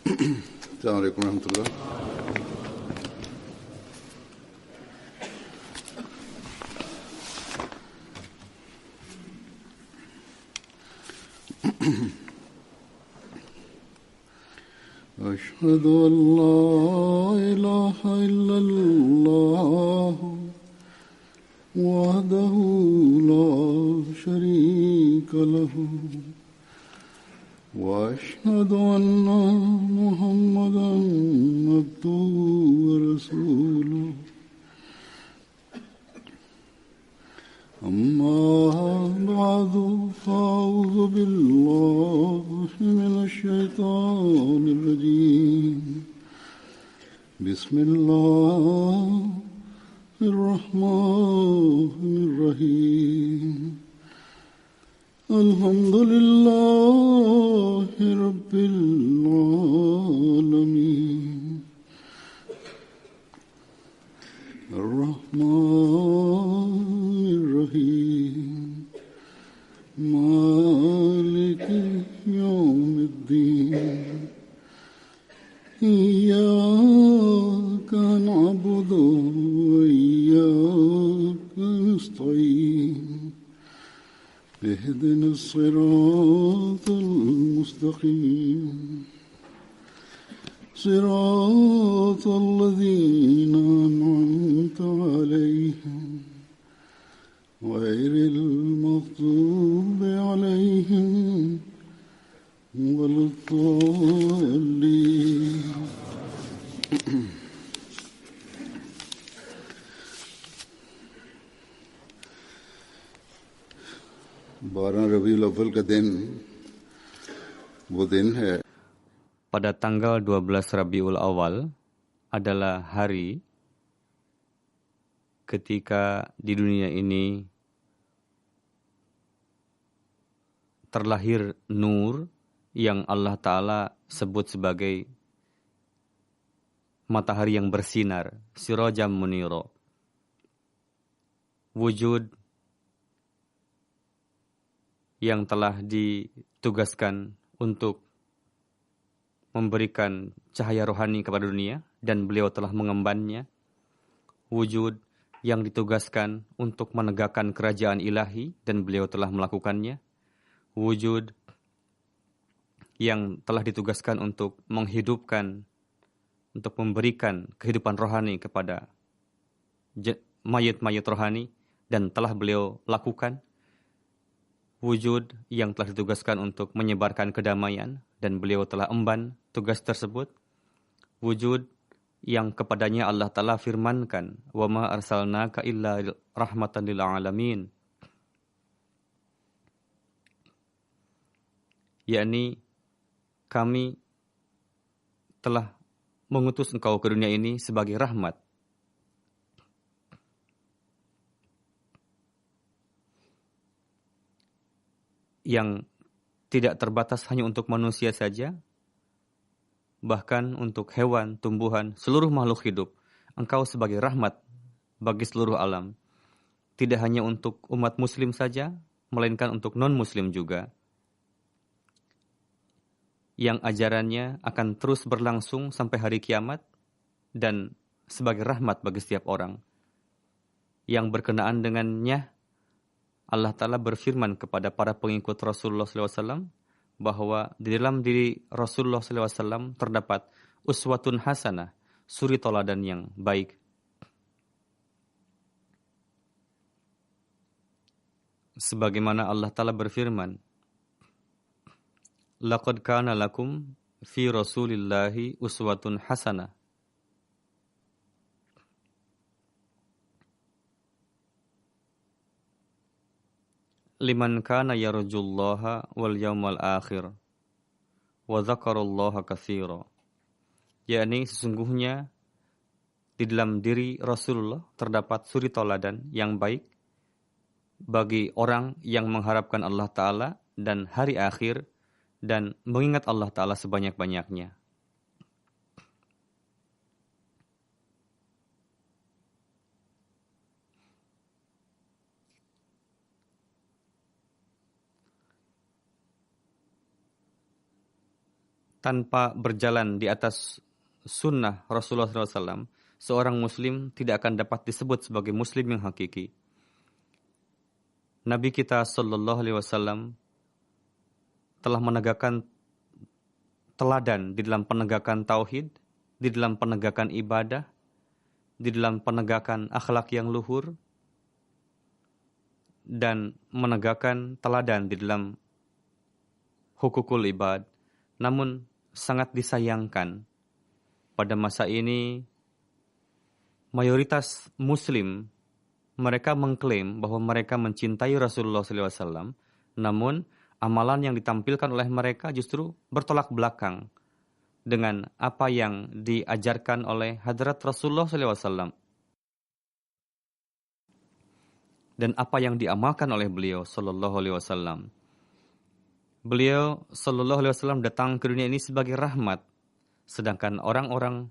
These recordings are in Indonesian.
السلام عليكم ورحمة الله. أشهد أن لا إله إلا الله وحده لا شريك له وأشهد أن محمدا عبده ورسوله أما بعد فأعوذ بالله من الشيطان الرجيم بسم الله الرحمن الرحيم الحمد لله رب العالمين الرحمن الرحيم مالك يوم الدين إياك نعبد وإياك نستعين اهدنا الصراط المستقيم صراط الذين أنعمت عليهم غير المغضوب عليهم ولا الضالين. बारह रबीउल अव्वल का दिन वो दिन है. Pada tanggal 12 Rabiul Awal adalah hari ketika di dunia ini terlahir nur yang Allah Ta'ala sebut sebagai matahari yang bersinar, sirajam muniro. Wujud yang telah ditugaskan untuk memberikan cahaya rohani kepada dunia dan beliau telah mengembannya. Wujud yang ditugaskan untuk menegakkan kerajaan ilahi dan beliau telah melakukannya. Wujud yang telah ditugaskan untuk menghidupkan, untuk memberikan kehidupan rohani kepada mayat-mayat rohani dan telah beliau lakukan. Wujud yang telah ditugaskan untuk menyebarkan kedamaian dan beliau telah emban tugas tersebut. Wujud yang kepadanya Allah Ta'ala firmankan, wa ma arsalnaka illa rahmatan lil alamin, yakni kami telah mengutus engkau ke dunia ini sebagai rahmat. Yang tidak terbatas hanya untuk manusia saja, bahkan untuk hewan, tumbuhan, seluruh makhluk hidup. Engkau sebagai rahmat bagi seluruh alam. Tidak hanya untuk umat muslim saja, melainkan untuk non-muslim juga. Yang ajarannya akan terus berlangsung sampai hari kiamat dan sebagai rahmat bagi setiap orang. Yang berkenaan dengannya, Allah Ta'ala berfirman kepada para pengikut Rasulullah SAW bahwa di dalam diri Rasulullah SAW terdapat uswatun hasanah, suri toladan yang baik. Sebagaimana Allah Ta'ala berfirman, laqad kana lakum fi rasulillahi uswatun hasanah. Liman kana yarjullaha wal yawmal akhir wa dzakarallaha katsira. Yakni sesungguhnya di dalam diri Rasulullah terdapat suri toladan yang baik bagi orang yang mengharapkan Allah Ta'ala dan hari akhir dan mengingat Allah Ta'ala sebanyak-banyaknya. tanpa berjalan di atas sunnah Rasulullah SAW, seorang muslim tidak akan dapat disebut sebagai muslim yang hakiki. Nabi kita Sallallahu Alaihi Wasallam telah menegakkan teladan di dalam penegakan tauhid, di dalam penegakan ibadah, di dalam penegakan akhlak yang luhur, dan menegakkan teladan di dalam hukukul ibad. Namun sangat disayangkan pada masa ini mayoritas muslim mereka mengklaim bahwa mereka mencintai Rasulullah SAW, namun amalan yang ditampilkan oleh mereka justru bertolak belakang dengan apa yang diajarkan oleh hadrat Rasulullah SAW dan apa yang diamalkan oleh beliau Sallallahu Alaihi Wasallam. Beliau Sallallahu Alaihi Wasallam datang ke dunia ini sebagai rahmat, sedangkan orang-orang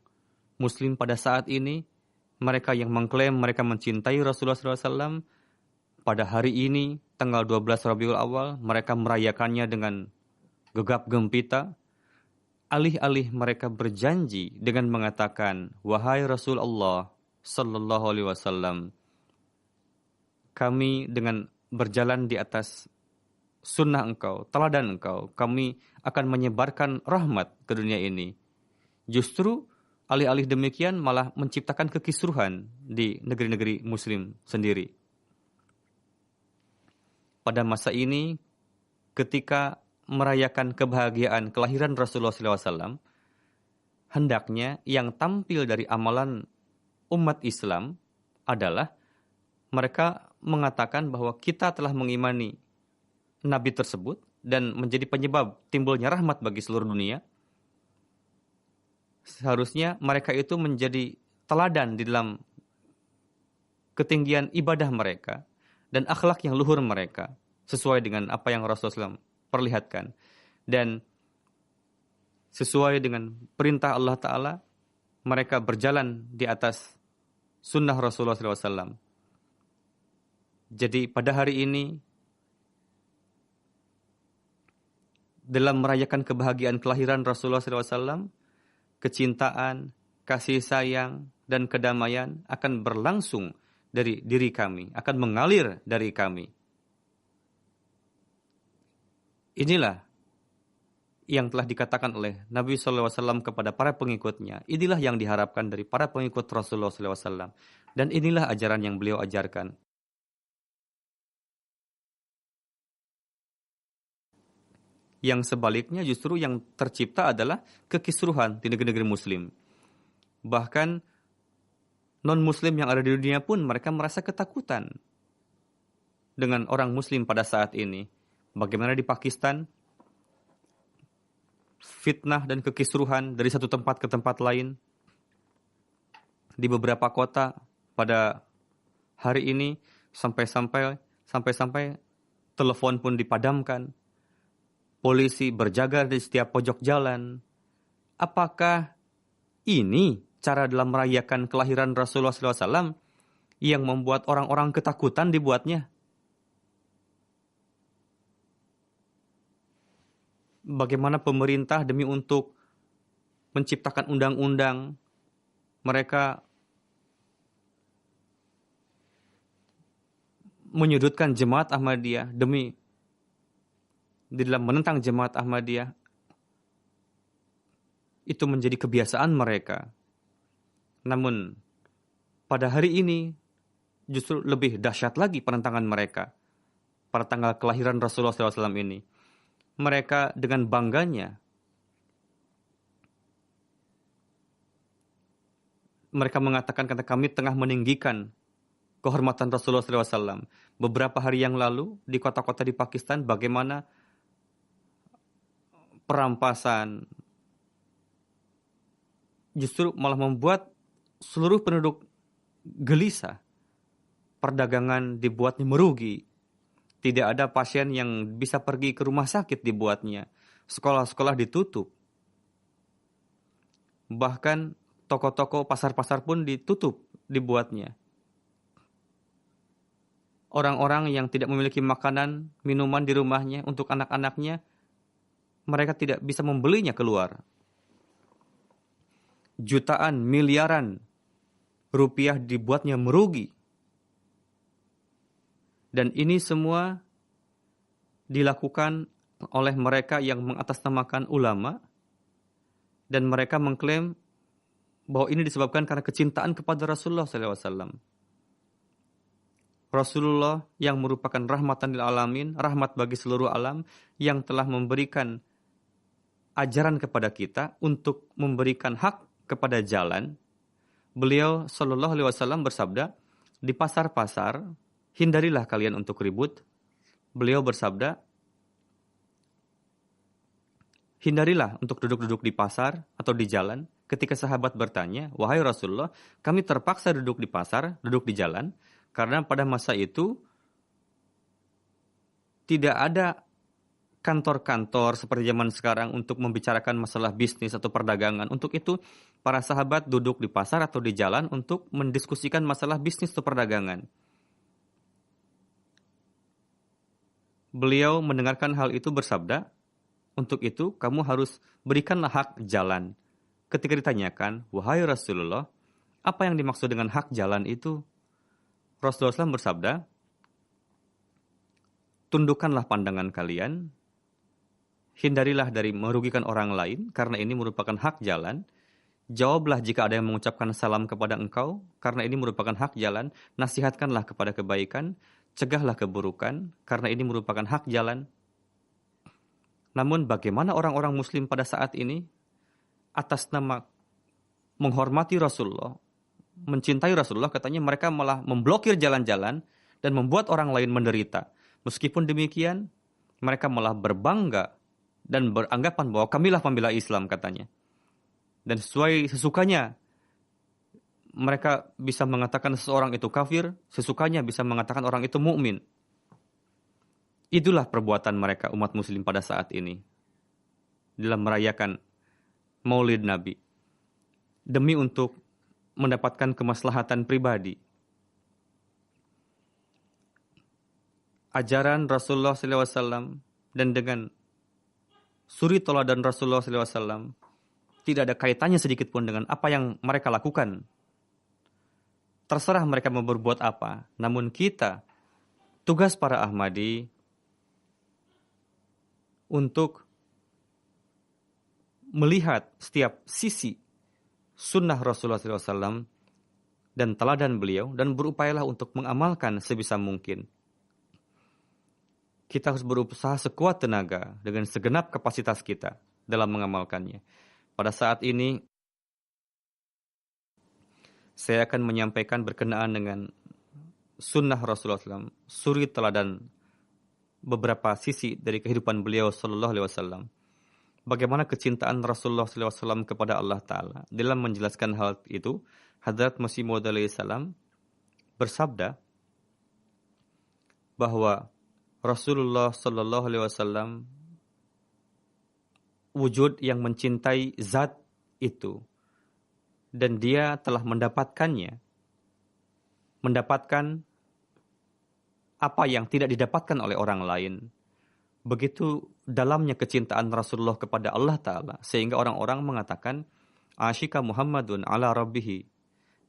Muslim pada saat ini, mereka yang mengklaim mereka mencintai Rasulullah SAW, pada hari ini, tanggal 12 Rabiul Awal, mereka merayakannya dengan gegap gempita. Alih-alih mereka berjanji dengan mengatakan, wahai Rasulullah Sallallahu Alaihi Wasallam, kami dengan berjalan di atas sunnah engkau, teladan engkau, kami akan menyebarkan rahmat ke dunia ini. Justru alih-alih demikian malah menciptakan kekisruhan di negeri-negeri muslim sendiri. Pada masa ini, ketika merayakan kebahagiaan kelahiran Rasulullah SAW, hendaknya yang tampil dari amalan umat Islam adalah mereka mengatakan bahwa kita telah mengimani Nabi tersebut dan menjadi penyebab timbulnya rahmat bagi seluruh dunia. Seharusnya mereka itu menjadi teladan di dalam ketinggian ibadah mereka dan akhlak yang luhur mereka, sesuai dengan apa yang Rasulullah SAW perlihatkan. Dan sesuai dengan perintah Allah Ta'ala, mereka berjalan di atas sunnah Rasulullah SAW. Jadi pada hari ini, dalam merayakan kebahagiaan kelahiran Rasulullah SAW, kecintaan, kasih sayang, dan kedamaian akan berlangsung dari diri kami, akan mengalir dari kami. Inilah yang telah dikatakan oleh Nabi SAW kepada para pengikutnya. Inilah yang diharapkan dari para pengikut Rasulullah SAW. Dan inilah ajaran yang beliau ajarkan. Yang sebaliknya justru yang tercipta adalah kekisruhan di negeri-negeri muslim. Bahkan non-muslim yang ada di dunia pun mereka merasa ketakutan dengan orang muslim pada saat ini. Bagaimana di Pakistan, fitnah dan kekisruhan dari satu tempat ke tempat lain. Di beberapa kota pada hari ini sampai-sampai telepon pun dipadamkan. Polisi berjaga di setiap pojok jalan. Apakah ini cara dalam merayakan kelahiran Rasulullah SAW yang membuat orang-orang ketakutan dibuatnya? Bagaimana pemerintah demi untuk menciptakan undang-undang, mereka menyudutkan jemaat Ahmadiyah demi di dalam menentang jemaat Ahmadiyah, itu menjadi kebiasaan mereka. Namun, pada hari ini, justru lebih dahsyat lagi penentangan mereka. Pada tanggal kelahiran Rasulullah SAW ini. Mereka dengan bangganya, mereka mengatakan kata kami tengah meninggikan kehormatan Rasulullah SAW. Beberapa hari yang lalu, di kota-kota di Pakistan, bagaimana perampasan justru malah membuat seluruh penduduk gelisah. Perdagangan dibuatnya merugi. Tidak ada pasien yang bisa pergi ke rumah sakit dibuatnya. Sekolah-sekolah ditutup. Bahkan toko-toko, pasar-pasar pun ditutup dibuatnya. Orang-orang yang tidak memiliki makanan, minuman di rumahnya untuk anak-anaknya mereka tidak bisa membelinya keluar. Jutaan, miliaran rupiah dibuatnya merugi. Dan ini semua dilakukan oleh mereka yang mengatasnamakan ulama, dan mereka mengklaim bahwa ini disebabkan karena kecintaan kepada Rasulullah SAW. Rasulullah yang merupakan rahmatan lil alamin, rahmat bagi seluruh alam, yang telah memberikan ajaran kepada kita untuk memberikan hak kepada jalan. Beliau Shallallahu Alaihi Wasallam bersabda, di pasar-pasar hindarilah kalian untuk ribut. Beliau bersabda, hindarilah untuk duduk-duduk di pasar atau di jalan. Ketika sahabat bertanya, wahai Rasulullah, kami terpaksa duduk di pasar, duduk di jalan, karena pada masa itu tidak ada kantor-kantor seperti zaman sekarang untuk membicarakan masalah bisnis atau perdagangan. Untuk itu, para sahabat duduk di pasar atau di jalan untuk mendiskusikan masalah bisnis atau perdagangan. Beliau mendengarkan hal itu bersabda, untuk itu kamu harus berikanlah hak jalan. Ketika ditanyakan, wahai Rasulullah, apa yang dimaksud dengan hak jalan itu? Rasulullah SAW bersabda, tundukkanlah pandangan kalian, hindarilah dari merugikan orang lain, karena ini merupakan hak jalan. Jawablah jika ada yang mengucapkan salam kepada engkau, karena ini merupakan hak jalan. Nasihatkanlah kepada kebaikan, cegahlah keburukan, karena ini merupakan hak jalan. Namun bagaimana orang-orang muslim pada saat ini, atas nama menghormati Rasulullah, mencintai Rasulullah, katanya mereka malah memblokir jalan-jalan dan membuat orang lain menderita. Meskipun demikian, mereka malah berbangga dan beranggapan bahwa kamilah pembela Islam, katanya. Dan sesuai sesukanya, mereka bisa mengatakan seseorang itu kafir, sesukanya bisa mengatakan orang itu mukmin. Itulah perbuatan mereka umat muslim pada saat ini dalam merayakan Maulid Nabi, demi untuk mendapatkan kemaslahatan pribadi. Ajaran Rasulullah SAW dan dengan suri teladan Rasulullah SAW tidak ada kaitannya sedikit pun dengan apa yang mereka lakukan. Terserah mereka mau berbuat apa. Namun kita, tugas para Ahmadi untuk melihat setiap sisi sunnah Rasulullah SAW dan teladan beliau, dan berupayalah untuk mengamalkan sebisa mungkin. Kita harus berusaha sekuat tenaga dengan segenap kapasitas kita dalam mengamalkannya. Pada saat ini, saya akan menyampaikan berkenaan dengan sunnah Rasulullah SAW, suri teladan beberapa sisi dari kehidupan beliau Sallallahu Alaihi Wasallam. Bagaimana kecintaan Rasulullah SAW kepada Allah Ta'ala. Dalam menjelaskan hal itu, Hadrat Masih Maud alaihissalam bersabda bahwa Rasulullah Sallallahu Alaihi Wasallam wujud yang mencintai zat itu, dan dia telah mendapatkannya, mendapatkan apa yang tidak didapatkan oleh orang lain. Begitu dalamnya kecintaan Rasulullah kepada Allah Ta'ala, sehingga orang-orang mengatakan Asyika Muhammadun ala Rabbihi,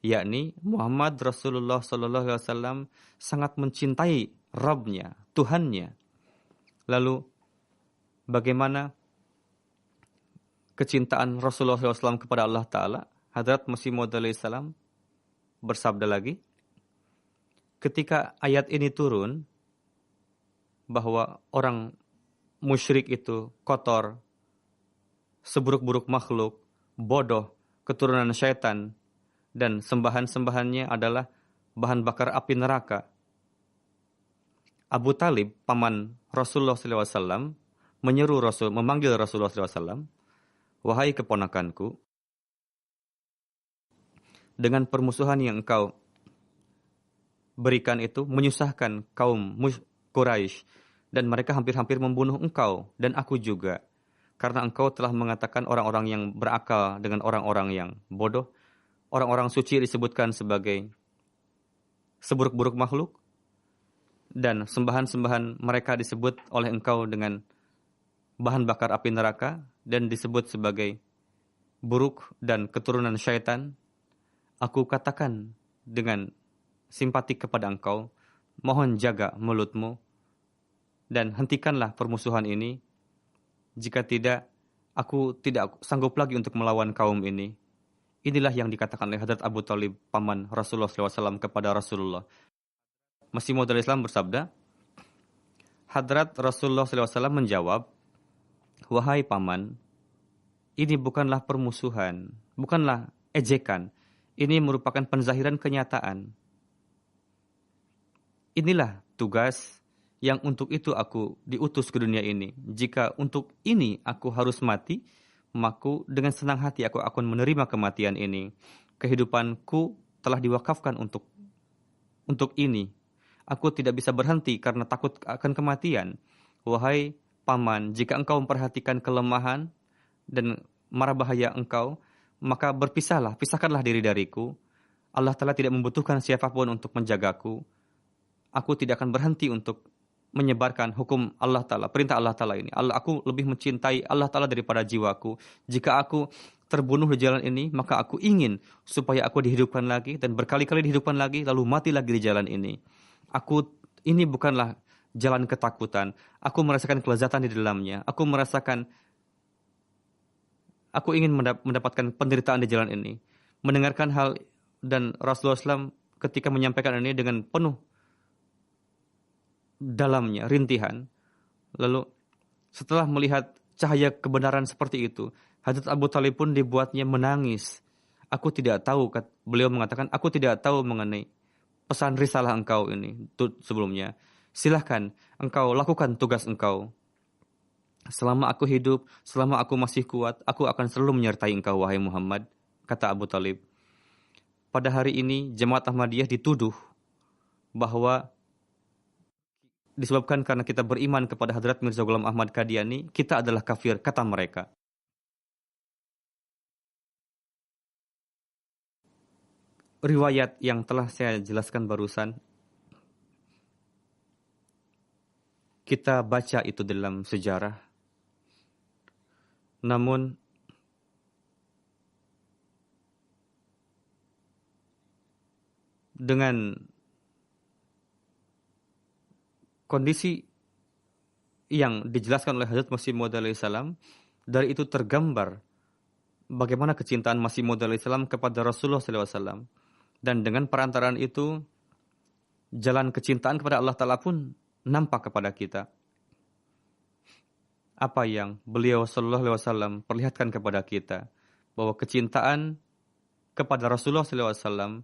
yakni Muhammad Rasulullah Sallallahu Alaihi Wasallam sangat mencintai Rabbnya, Tuhannya. Lalu bagaimana kecintaan Rasulullah SAW kepada Allah Ta'ala? Hadrat Masih Maud alaihissalam bersabda lagi, ketika ayat ini turun, bahwa orang musyrik itu kotor, seburuk-buruk makhluk, bodoh, keturunan syaitan, dan sembahan-sembahannya adalah bahan bakar api neraka. Abu Talib, paman Rasulullah SAW, memanggil Rasulullah SAW, wahai keponakanku, dengan permusuhan yang engkau berikan itu menyusahkan kaum Quraisy, dan mereka hampir-hampir membunuh engkau dan aku juga, karena engkau telah mengatakan orang-orang yang berakal dengan orang-orang yang bodoh. Orang-orang suci disebutkan sebagai seburuk-buruk makhluk, dan sembahan-sembahan mereka disebut oleh engkau dengan bahan bakar api neraka dan disebut sebagai buruk dan keturunan syaitan, aku katakan dengan simpatik kepada engkau, mohon jaga mulutmu dan hentikanlah permusuhan ini. Jika tidak, aku tidak sanggup lagi untuk melawan kaum ini. Inilah yang dikatakan oleh Hadrat Abu Talib, paman Rasulullah SAW kepada Rasulullah. Masih Maud Islam bersabda, Hadrat Rasulullah SAW menjawab, wahai paman, ini bukanlah permusuhan, bukanlah ejekan. Ini merupakan penzahiran kenyataan. Inilah tugas yang untuk itu aku diutus ke dunia ini. Jika untuk ini aku harus mati, maka dengan senang hati aku akan menerima kematian ini. Kehidupanku telah diwakafkan untuk ini. Aku tidak bisa berhenti karena takut akan kematian. Wahai paman, jika engkau memperhatikan kelemahan dan mara bahaya engkau, maka pisahkanlah diri dariku. Allah Ta'ala tidak membutuhkan siapapun untuk menjagaku. Aku tidak akan berhenti untuk menyebarkan hukum Allah Ta'ala, perintah Allah Ta'ala ini. Aku lebih mencintai Allah Ta'ala daripada jiwaku. Jika aku terbunuh di jalan ini, maka aku ingin supaya aku dihidupkan lagi dan berkali-kali dihidupkan lagi, lalu mati lagi di jalan ini. Ini bukanlah jalan ketakutan. Aku merasakan kelezatan di dalamnya. Aku ingin mendapatkan penderitaan di jalan ini. Mendengarkan hal dan Rasulullah SAW ketika menyampaikan ini dengan penuh dalamnya rintihan. Lalu setelah melihat cahaya kebenaran seperti itu, Hadrat Abu Talib pun dibuatnya menangis. Beliau mengatakan, aku tidak tahu mengenai pesan risalah engkau ini sebelumnya. Silahkan engkau lakukan tugas engkau. Selama aku hidup, selama aku masih kuat, aku akan selalu menyertai engkau, wahai Muhammad, kata Abu Talib. Pada hari ini, Jemaat Ahmadiyah dituduh bahwa disebabkan karena kita beriman kepada Hadrat Mirza Ghulam Ahmad Qadiani, kita adalah kafir, kata mereka. Riwayat yang telah saya jelaskan barusan, kita baca itu dalam sejarah. Namun, dengan kondisi yang dijelaskan oleh Hadrat Masih Maud alaihissalam, dari itu tergambar bagaimana kecintaan Masih Maud alaihissalam kepada Rasulullah SAW. Dan dengan perantaraan itu, jalan kecintaan kepada Allah Ta'ala pun nampak kepada kita. Apa yang beliau Sallallahu Alaihi Wasallam perlihatkan kepada kita, bahwa kecintaan kepada Rasulullah SAW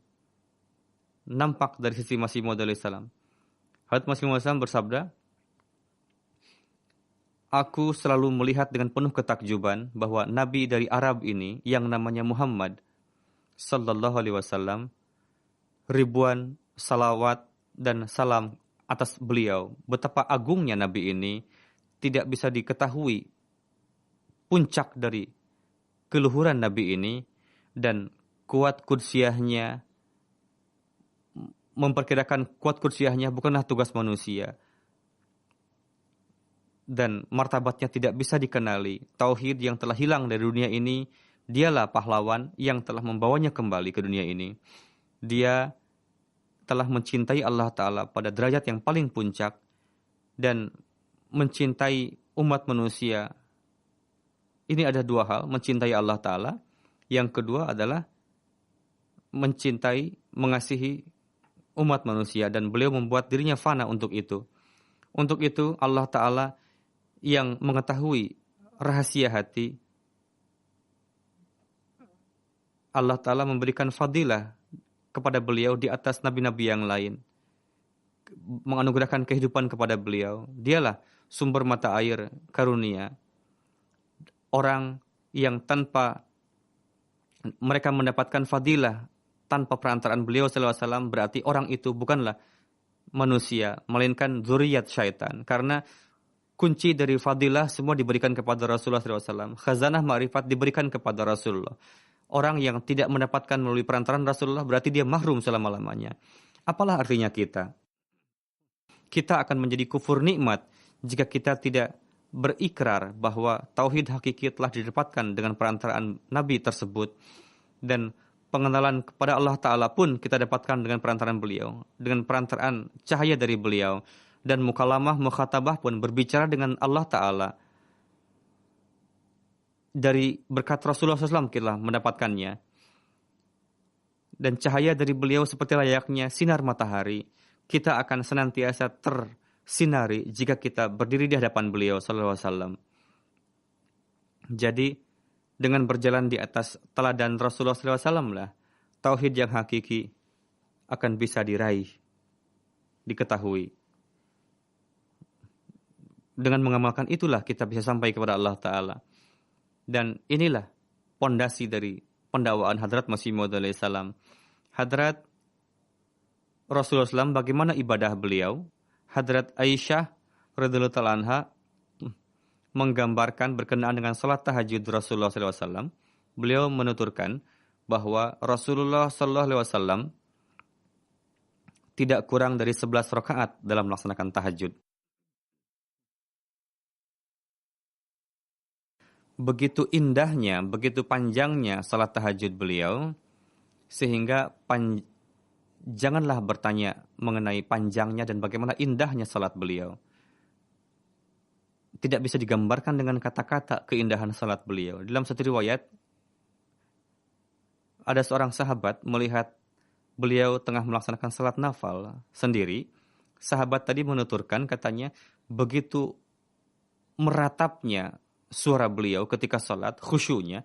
nampak dari sisi Masih Maud alaihissalam. Hadrat Masih Maud alaihissalam bersabda, aku selalu melihat dengan penuh ketakjuban bahwa Nabi dari Arab ini yang namanya Muhammad Sallallahu Alaihi Wasallam, ribuan salawat dan salam atas beliau. Betapa agungnya Nabi ini, tidak bisa diketahui puncak dari keluhuran Nabi ini, dan kuat kudsiyahnya, memperkirakan kuat kudsiyahnya bukanlah tugas manusia. Dan martabatnya tidak bisa dikenali. Tauhid yang telah hilang dari dunia ini, dialah pahlawan yang telah membawanya kembali ke dunia ini. Dia telah mencintai Allah Ta'ala pada derajat yang paling puncak dan mencintai umat manusia. Ini ada dua hal, mencintai Allah Ta'ala. Yang kedua adalah mencintai, mengasihi umat manusia, dan beliau membuat dirinya fana untuk itu. Untuk itu Allah Ta'ala yang mengetahui rahasia hati, Allah Ta'ala memberikan fadilah kepada beliau di atas nabi-nabi yang lain, menganugerahkan kehidupan kepada beliau. Dialah sumber mata air karunia. Orang yang tanpa mereka mendapatkan fadilah tanpa perantaraan beliau sallallahu alaihi wasallam, berarti orang itu bukanlah manusia, melainkan zuriyat syaitan. Karena kunci dari fadilah semua diberikan kepada Rasulullah sallallahu alaihi wasallam. Khazanah ma'rifat diberikan kepada Rasulullah. Orang yang tidak mendapatkan melalui perantaraan Rasulullah berarti dia mahrum selama-lamanya. Apalah artinya kita? Kita akan menjadi kufur nikmat jika kita tidak berikrar bahwa tauhid hakiki telah didapatkan dengan perantaraan Nabi tersebut, dan pengenalan kepada Allah Ta'ala pun kita dapatkan dengan perantaraan beliau, dengan perantaraan cahaya dari beliau, dan mukalamah, mukhatabah pun berbicara dengan Allah Ta'ala. Dari berkat Rasulullah SAW kita mendapatkannya. Dan cahaya dari beliau seperti layaknya sinar matahari. Kita akan senantiasa tersinari jika kita berdiri di hadapan beliau SAW. Jadi, dengan berjalan di atas teladan Rasulullah SAW lah, tauhid yang hakiki akan bisa diraih, diketahui. Dengan mengamalkan itulah kita bisa sampai kepada Allah Ta'ala. Dan inilah pondasi dari pendakwaan Hadrat Masih Maud alaihissalam. Hadrat Rasulullah SAW, bagaimana ibadah beliau? Hadrat Aisyah radhiyallahu ta'ala anha menggambarkan berkenaan dengan salat tahajud Rasulullah SAW. Beliau menuturkan bahwa Rasulullah SAW tidak kurang dari 11 rakaat dalam melaksanakan tahajud. Begitu indahnya, begitu panjangnya salat tahajud beliau, sehingga janganlah bertanya mengenai panjangnya dan bagaimana indahnya salat beliau. Tidak bisa digambarkan dengan kata-kata keindahan salat beliau. Dalam satu riwayat, ada seorang sahabat melihat beliau tengah melaksanakan salat nafal sendiri. Sahabat tadi menuturkan, katanya, begitu meratapnya suara beliau ketika salat, khusyunya,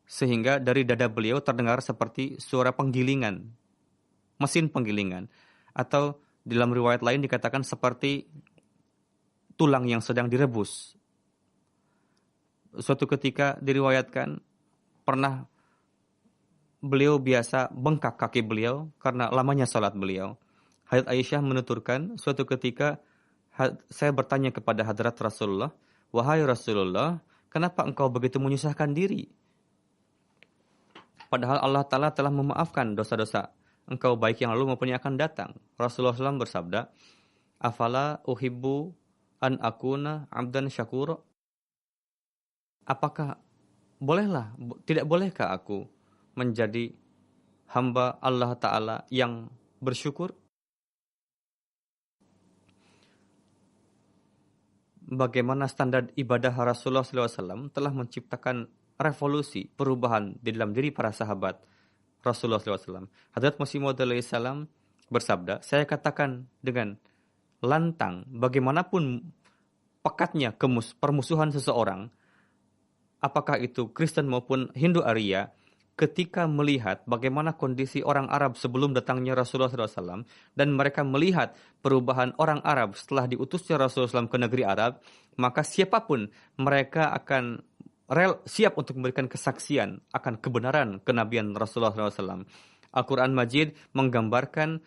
sehingga dari dada beliau terdengar seperti suara penggilingan, mesin penggilingan. Atau dalam riwayat lain dikatakan seperti tulang yang sedang direbus. Suatu ketika diriwayatkan pernah beliau biasa bengkak kaki beliau karena lamanya salat beliau. Hadrat Aisyah menuturkan, suatu ketika saya bertanya kepada Hadrat Rasulullah, "Wahai Rasulullah, kenapa engkau begitu menyusahkan diri? Padahal Allah Ta'ala telah memaafkan dosa-dosa engkau baik yang lalu maupun yang akan datang." Rasulullah SAW bersabda, "Afala uhibbu an akuna abdan syakura?" Apakah tidak bolehkah aku menjadi hamba Allah Ta'ala yang bersyukur? Bagaimana standar ibadah Rasulullah SAW telah menciptakan revolusi, perubahan di dalam diri para sahabat Rasulullah SAW. Hadrat Masih Maud alaihissalam bersabda, "Saya katakan dengan lantang, bagaimanapun pekatnya permusuhan seseorang, apakah itu Kristen maupun Hindu Arya, ketika melihat bagaimana kondisi orang Arab sebelum datangnya Rasulullah SAW, dan mereka melihat perubahan orang Arab setelah diutusnya Rasulullah SAW ke negeri Arab, maka siapapun mereka akan siap untuk memberikan kesaksian akan kebenaran kenabian Rasulullah SAW. Al-Quran Majid menggambarkan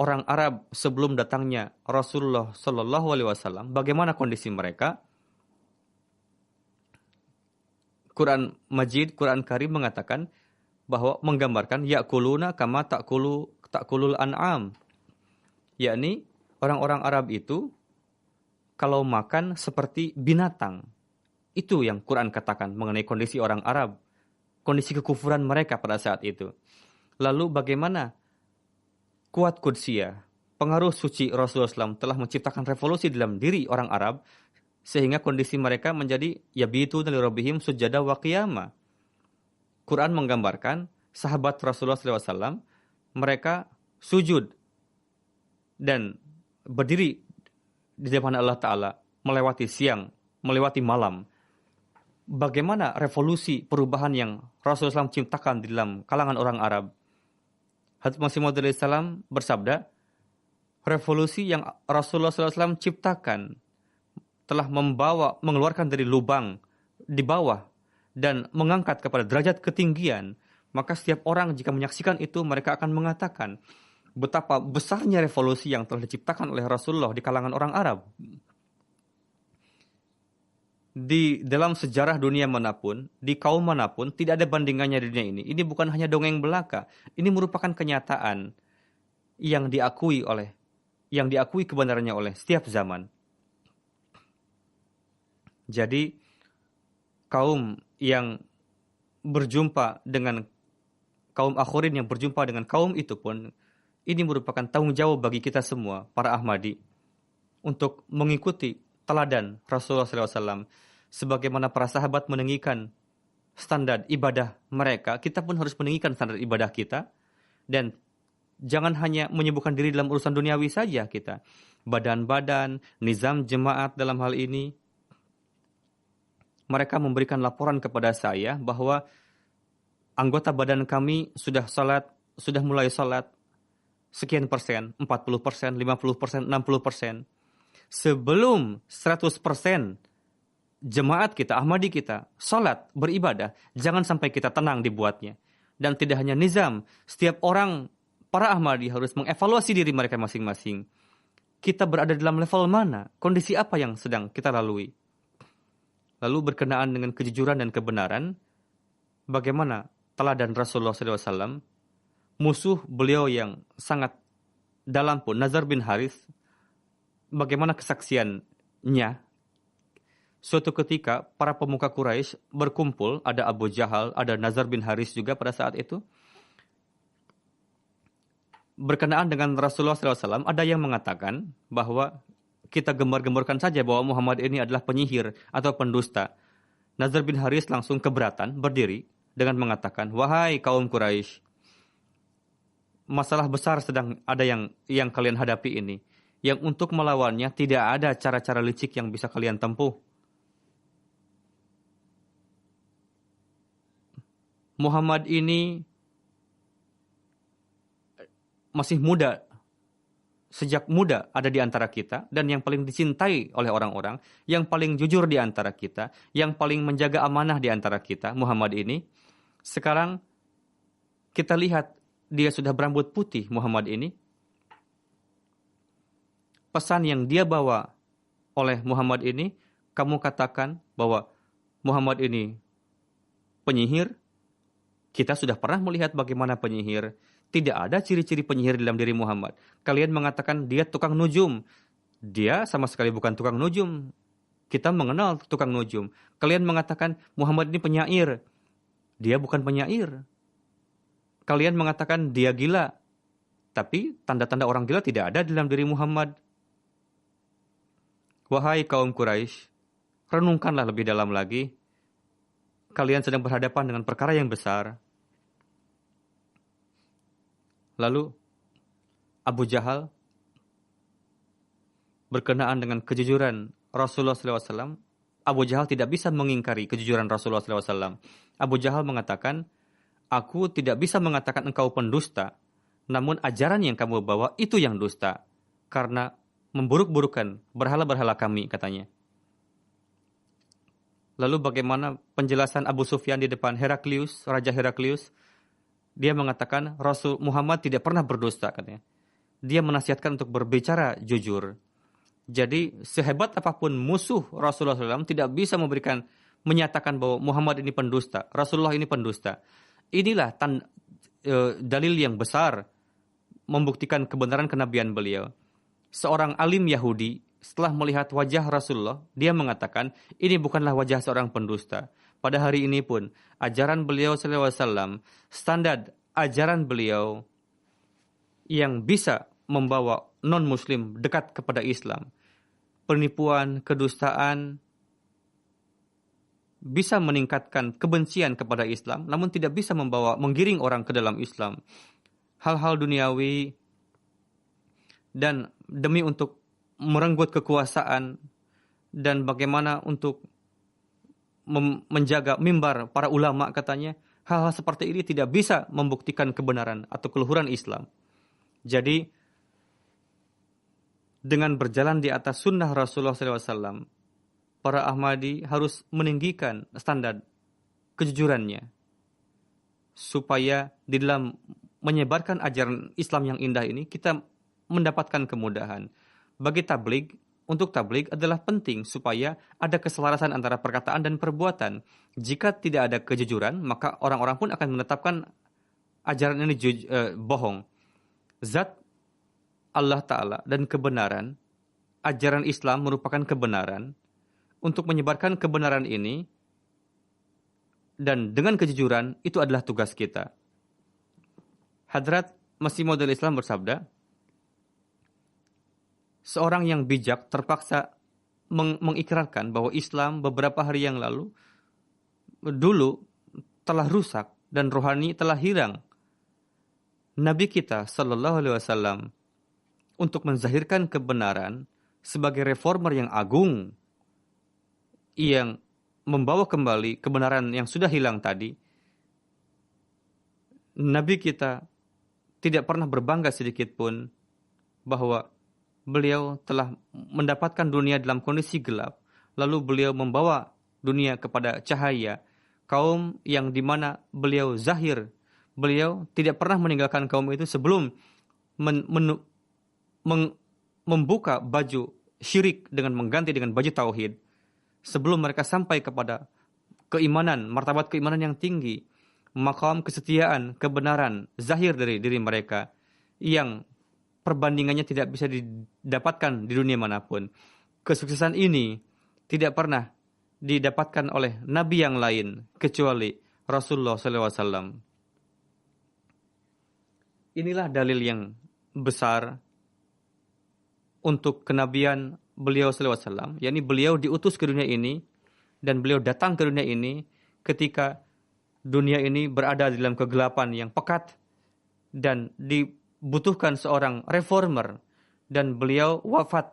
orang Arab sebelum datangnya Rasulullah SAW, bagaimana kondisi mereka. Quran Majid, Quran Karim mengatakan bahwa menggambarkan yakuluna kama takulul an'am, yakni orang-orang Arab itu kalau makan seperti binatang. Itu yang Quran katakan mengenai kondisi orang Arab, kondisi kekufuran mereka pada saat itu. Lalu bagaimana kuat kudsiyah, pengaruh suci Rasulullah SAW telah menciptakan revolusi dalam diri orang Arab, sehingga kondisi mereka menjadi yabituna li rabbihim sujada wa qiyama. Quran menggambarkan sahabat Rasulullah SAW, mereka sujud dan berdiri di depan Allah Ta'ala, melewati siang, melewati malam. Bagaimana revolusi perubahan yang Rasulullah SAW ciptakan di dalam kalangan orang Arab. Hadrat Masih Maud alaihissalam bersabda, revolusi yang Rasulullah SAW ciptakan telah mengeluarkan dari lubang di bawah dan mengangkat kepada derajat ketinggian, maka setiap orang jika menyaksikan itu, mereka akan mengatakan betapa besarnya revolusi yang telah diciptakan oleh Rasulullah di kalangan orang Arab. Di dalam sejarah dunia manapun, di kaum manapun, tidak ada bandingannya di dunia ini. Ini bukan hanya dongeng belaka, ini merupakan kenyataan yang diakui kebenarannya oleh setiap zaman. Jadi kaum yang berjumpa dengan kaum akhirin yang berjumpa dengan kaum itu pun, ini merupakan tanggung jawab bagi kita semua, para Ahmadi, untuk mengikuti teladan Rasulullah SAW. Sebagaimana para sahabat meninggikan standar ibadah mereka, kita pun harus meninggikan standar ibadah kita. Dan jangan hanya menyibukkan diri dalam urusan duniawi saja kita. Badan-badan, nizam jemaat dalam hal ini, mereka memberikan laporan kepada saya bahwa anggota badan kami sudah mulai salat sekian persen, 40%, 50%, 60%. Sebelum 100% jemaat kita, Ahmadi kita, salat, beribadah, jangan sampai kita tenang dibuatnya. Dan tidak hanya nizam, setiap orang, para Ahmadi harus mengevaluasi diri mereka masing-masing. Kita berada dalam level mana? Kondisi apa yang sedang kita lalui? Lalu berkenaan dengan kejujuran dan kebenaran, bagaimana teladan Rasulullah SAW, musuh beliau yang sangat dalam pun, Nazar bin Harith, bagaimana kesaksiannya? Suatu ketika, para pemuka Quraisy berkumpul, ada Abu Jahal, ada Nazar bin Harith juga pada saat itu. Berkenaan dengan Rasulullah SAW, ada yang mengatakan bahwa kita gembar-gemborkan saja bahwa Muhammad ini adalah penyihir atau pendusta. Nazar bin Harith langsung keberatan, berdiri dengan mengatakan, wahai kaum Quraisy, masalah besar sedang ada yang kalian hadapi ini. Yang untuk melawannya tidak ada cara-cara licik yang bisa kalian tempuh. Muhammad ini masih muda. Sejak muda ada di antara kita, dan yang paling dicintai oleh orang-orang, yang paling jujur di antara kita, yang paling menjaga amanah di antara kita, Muhammad ini. Sekarang kita lihat dia sudah berambut putih, Muhammad ini. Pesan yang dia bawa oleh Muhammad ini, kamu katakan bahwa Muhammad ini penyihir. Kita sudah pernah melihat bagaimana penyihir. Tidak ada ciri-ciri penyihir dalam diri Muhammad. Kalian mengatakan dia tukang nujum. Dia sama sekali bukan tukang nujum. Kita mengenal tukang nujum. Kalian mengatakan Muhammad ini penyair. Dia bukan penyair. Kalian mengatakan dia gila. Tapi tanda-tanda orang gila tidak ada dalam diri Muhammad. Wahai kaum Quraisy, renungkanlah lebih dalam lagi. Kalian sedang berhadapan dengan perkara yang besar. Lalu Abu Jahal berkenaan dengan kejujuran Rasulullah SAW. Abu Jahal tidak bisa mengingkari kejujuran Rasulullah SAW. Abu Jahal mengatakan, aku tidak bisa mengatakan engkau pendusta, namun ajaran yang kamu bawa itu yang dusta, karena memburuk-burukan berhala-berhala kami, katanya. Lalu bagaimana penjelasan Abu Sufyan di depan Heraklius, Raja Heraklius? Dia mengatakan Rasul Muhammad tidak pernah berdusta, katanya. Dia menasihatkan untuk berbicara jujur. Jadi sehebat apapun musuh Rasulullah SAW tidak bisa menyatakan bahwa Muhammad ini pendusta, Rasulullah ini pendusta. Inilah dalil yang besar membuktikan kebenaran kenabian beliau. Seorang alim Yahudi setelah melihat wajah Rasulullah, dia mengatakan ini bukanlah wajah seorang pendusta. Pada hari ini pun, ajaran beliau SAW, standar ajaran beliau yang bisa membawa non-muslim dekat kepada Islam. Penipuan, kedustaan, bisa meningkatkan kebencian kepada Islam, namun tidak bisa menggiring orang ke dalam Islam. Hal-hal duniawi dan demi untuk merenggut kekuasaan dan bagaimana untuk menjaga mimbar para ulama, katanya, hal-hal seperti ini tidak bisa membuktikan kebenaran atau keluhuran Islam. Jadi dengan berjalan di atas sunnah Rasulullah SAW, para Ahmadi harus meninggikan standar kejujurannya supaya di dalam menyebarkan ajaran Islam yang indah ini kita mendapatkan kemudahan. Bagi tabligh, untuk tabligh adalah penting supaya ada keselarasan antara perkataan dan perbuatan. Jika tidak ada kejujuran, maka orang-orang pun akan menetapkan ajaran ini bohong. Zat Allah Ta'ala dan kebenaran, ajaran Islam merupakan kebenaran. untuk menyebarkan kebenaran ini, dan dengan kejujuran, itu adalah tugas kita. Hadrat Masih Maud Islam bersabda, seorang yang bijak terpaksa mengikrarkan bahwa Islam beberapa hari yang lalu dulu telah rusak dan rohani telah hilang. Nabi kita Sallallahu Alaihi Wasallam untuk menzahirkan kebenaran sebagai reformer yang agung yang membawa kembali kebenaran yang sudah hilang tadi, Nabi kita tidak pernah berbangga sedikit pun bahwa beliau telah mendapatkan dunia dalam kondisi gelap, lalu beliau membawa dunia kepada cahaya, kaum yang dimana beliau zahir, beliau tidak pernah meninggalkan kaum itu sebelum membuka baju syirik dengan mengganti dengan baju tauhid, sebelum mereka sampai kepada keimanan, martabat keimanan yang tinggi, maqam kesetiaan, kebenaran, zahir dari diri mereka, yang perbandingannya tidak bisa didapatkan di dunia manapun. Kesuksesan ini tidak pernah didapatkan oleh nabi yang lain kecuali Rasulullah SAW. Inilah dalil yang besar untuk kenabian beliau SAW, yakni beliau diutus ke dunia ini dan beliau datang ke dunia ini ketika dunia ini berada dalam kegelapan yang pekat dan dibutuhkan seorang reformer, dan beliau wafat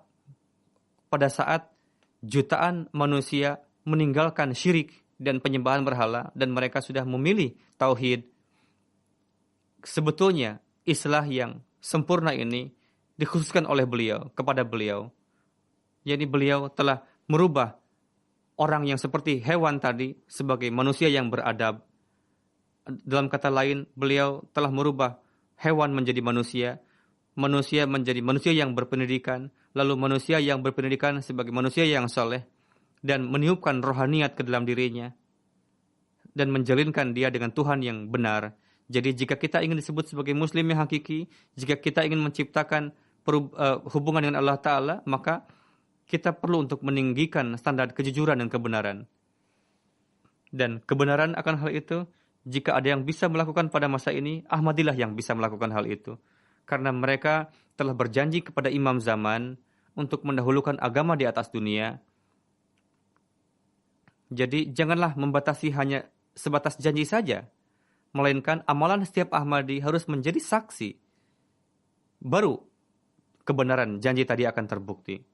pada saat jutaan manusia meninggalkan syirik dan penyembahan berhala dan mereka sudah memilih tauhid. Sebetulnya islah yang sempurna ini dikhususkan oleh beliau kepada beliau. Jadi beliau telah merubah orang yang seperti hewan tadi sebagai manusia yang beradab. Dalam kata lain, beliau telah merubah hewan menjadi manusia, manusia menjadi manusia yang berpendidikan, lalu manusia yang berpendidikan sebagai manusia yang saleh, dan meniupkan rohaniat ke dalam dirinya, dan menjalinkan dia dengan Tuhan yang benar. Jadi jika kita ingin disebut sebagai muslim yang hakiki, jika kita ingin menciptakan hubungan dengan Allah Ta'ala, maka kita perlu untuk meninggikan standar kejujuran dan kebenaran. Dan kebenaran akan hal itu, jika ada yang bisa melakukan pada masa ini, Ahmadilah yang bisa melakukan hal itu. Karena mereka telah berjanji kepada imam zaman untuk mendahulukan agama di atas dunia. Jadi janganlah membatasi hanya sebatas janji saja, melainkan amalan setiap Ahmadi harus menjadi saksi. Baru kebenaran janji tadi akan terbukti.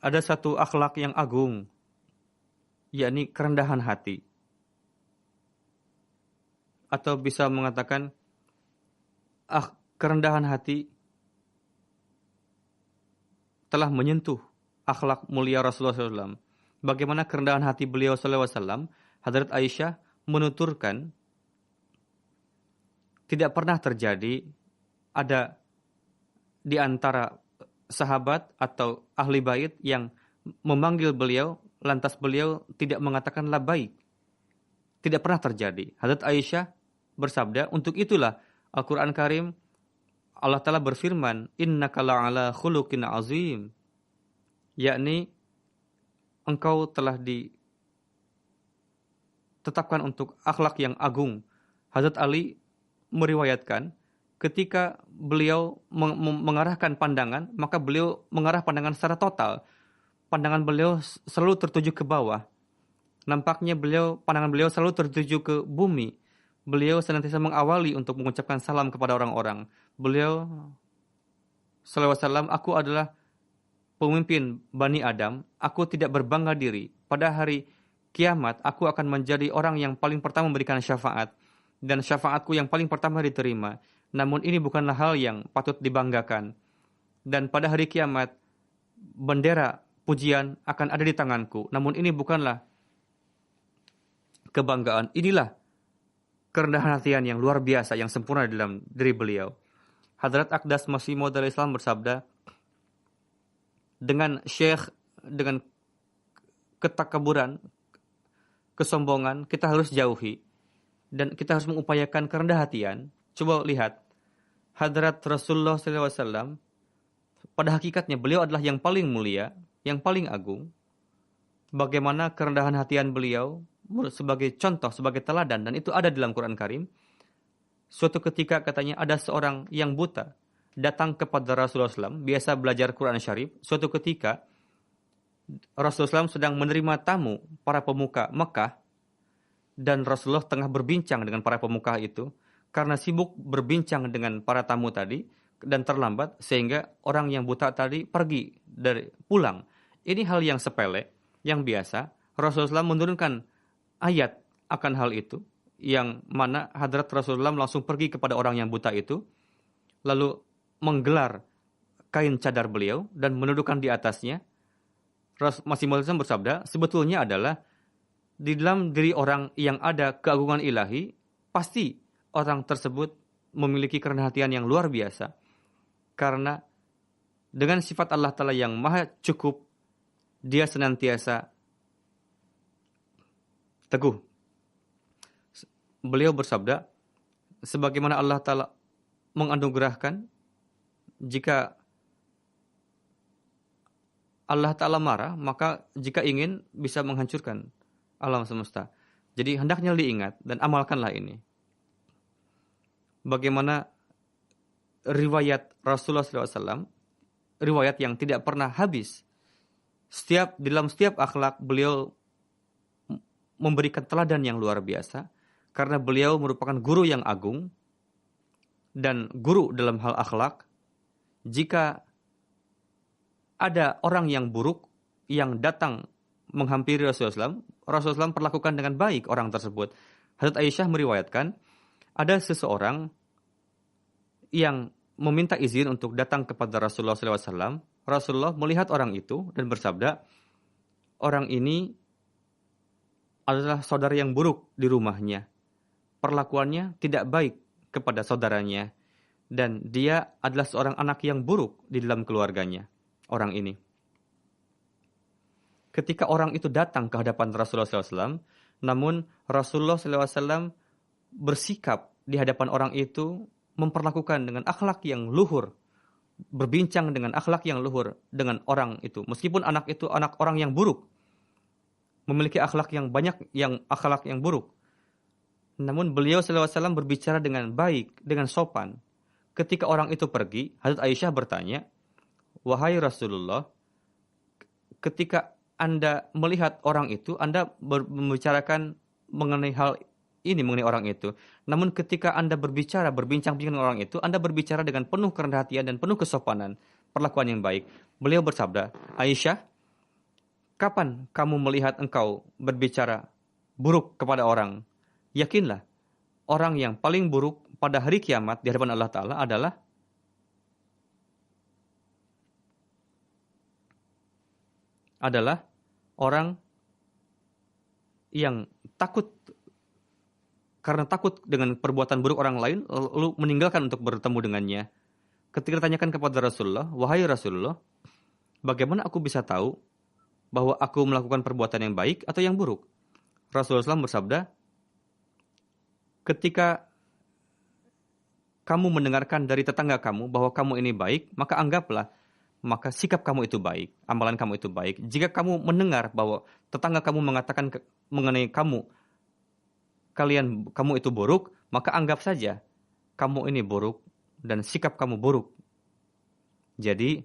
Ada satu akhlak yang agung, yakni kerendahan hati. Atau bisa mengatakan, kerendahan hati telah menyentuh akhlak mulia Rasulullah SAW. Bagaimana kerendahan hati beliau SAW, Hadrat Aisyah menuturkan, tidak pernah terjadi ada di antara sahabat atau ahli bait yang memanggil beliau, lantas beliau tidak mengatakan labbaik. Tidak pernah terjadi. Hadrat Aisyah bersabda, untuk itulah Al-Quran Karim, Allah Ta'ala berfirman, innaka la'ala khuluqin azim. Yakni, engkau telah ditetapkan untuk akhlak yang agung. Hadrat Ali meriwayatkan, ketika beliau mengarahkan pandangan, maka beliau mengarah pandangan secara total. Pandangan beliau selalu tertuju ke bawah. Nampaknya pandangan beliau selalu tertuju ke bumi. Beliau senantiasa mengawali untuk mengucapkan salam kepada orang-orang. Beliau sallallahu alaihi wasallam, aku adalah pemimpin Bani Adam. Aku tidak berbangga diri. Pada hari kiamat, aku akan menjadi orang yang paling pertama memberikan syafaat. Dan syafaatku yang paling pertama diterima. Namun ini bukanlah hal yang patut dibanggakan. Dan pada hari kiamat, bendera pujian akan ada di tanganku. Namun ini bukanlah kebanggaan. Inilah kerendahan hatian yang luar biasa, yang sempurna dalam diri beliau. Hadrat Aqdas Masih Maud Islam bersabda, dengan ketakaburan, kesombongan, kita harus jauhi. Dan kita harus mengupayakan kerendahan hatian. Coba lihat, Hadrat Rasulullah SAW, pada hakikatnya beliau adalah yang paling mulia, yang paling agung. Bagaimana kerendahan hatian beliau sebagai contoh, sebagai teladan, dan itu ada dalam Quran Karim. Suatu ketika katanya ada seorang yang buta datang kepada Rasulullah SAW, biasa belajar Quran Syarif. Suatu ketika Rasulullah SAW sedang menerima tamu para pemuka Mekah, dan Rasulullah tengah berbincang dengan para pemuka itu. Karena sibuk berbincang dengan para tamu tadi dan terlambat, sehingga orang yang buta tadi pergi dari pulang. Ini hal yang sepele, yang biasa. Rasulullah SAW menurunkan ayat akan hal itu, yang mana hadrat Rasulullah langsung pergi kepada orang yang buta itu, lalu menggelar kain cadar beliau dan menundukkan di atasnya. Masih bersabda, sebetulnya adalah di dalam diri orang yang ada keagungan ilahi, pasti orang tersebut memiliki kerendahan hatian yang luar biasa. Karena dengan sifat Allah Ta'ala yang maha cukup, dia senantiasa teguh. Beliau bersabda, sebagaimana Allah Ta'ala menganugerahkan, jika Allah Ta'ala marah, maka jika ingin bisa menghancurkan alam semesta. Jadi hendaknya diingat dan amalkanlah ini. Bagaimana riwayat Rasulullah SAW, riwayat yang tidak pernah habis. Dalam setiap akhlak beliau memberikan teladan yang luar biasa, karena beliau merupakan guru yang agung dan guru dalam hal akhlak. Jika ada orang yang buruk yang datang menghampiri Rasulullah SAW perlakukan dengan baik orang tersebut. Hadrat Aisyah meriwayatkan, ada seseorang yang meminta izin untuk datang kepada Rasulullah SAW. Rasulullah melihat orang itu dan bersabda, orang ini adalah saudara yang buruk di rumahnya. Perlakuannya tidak baik kepada saudaranya. Dan dia adalah seorang anak yang buruk di dalam keluarganya, orang ini. Ketika orang itu datang ke hadapan Rasulullah SAW, namun Rasulullah SAW bersikap di hadapan orang itu memperlakukan dengan akhlak yang luhur, berbincang dengan akhlak yang luhur dengan orang itu. Meskipun anak itu anak orang yang buruk, memiliki akhlak yang banyak, yang akhlak yang buruk. Namun beliau SAW berbicara dengan baik, dengan sopan. Ketika orang itu pergi, Hadrat Aisyah bertanya, wahai Rasulullah, ketika Anda melihat orang itu, Anda membicarakan mengenai hal ini, mengenai orang itu. Namun ketika Anda berbincang dengan orang itu, Anda berbicara dengan penuh kerendahan hatian dan penuh kesopanan, perlakuan yang baik. Beliau bersabda, Aisyah, kapan kamu melihat engkau berbicara buruk kepada orang? Yakinlah, orang yang paling buruk pada hari kiamat di hadapan Allah Ta'ala adalah orang yang takut, karena takut dengan perbuatan buruk orang lain, lalu meninggalkan untuk bertemu dengannya. Ketika ditanyakan kepada Rasulullah, wahai Rasulullah, bagaimana aku bisa tahu bahwa aku melakukan perbuatan yang baik atau yang buruk? Rasulullah SAW bersabda, ketika kamu mendengarkan dari tetangga kamu bahwa kamu ini baik, maka anggaplah, maka sikap kamu itu baik, amalan kamu itu baik. Jika kamu mendengar bahwa tetangga kamu mengatakan mengenai kamu itu buruk, maka anggap saja kamu ini buruk dan sikap kamu buruk. Jadi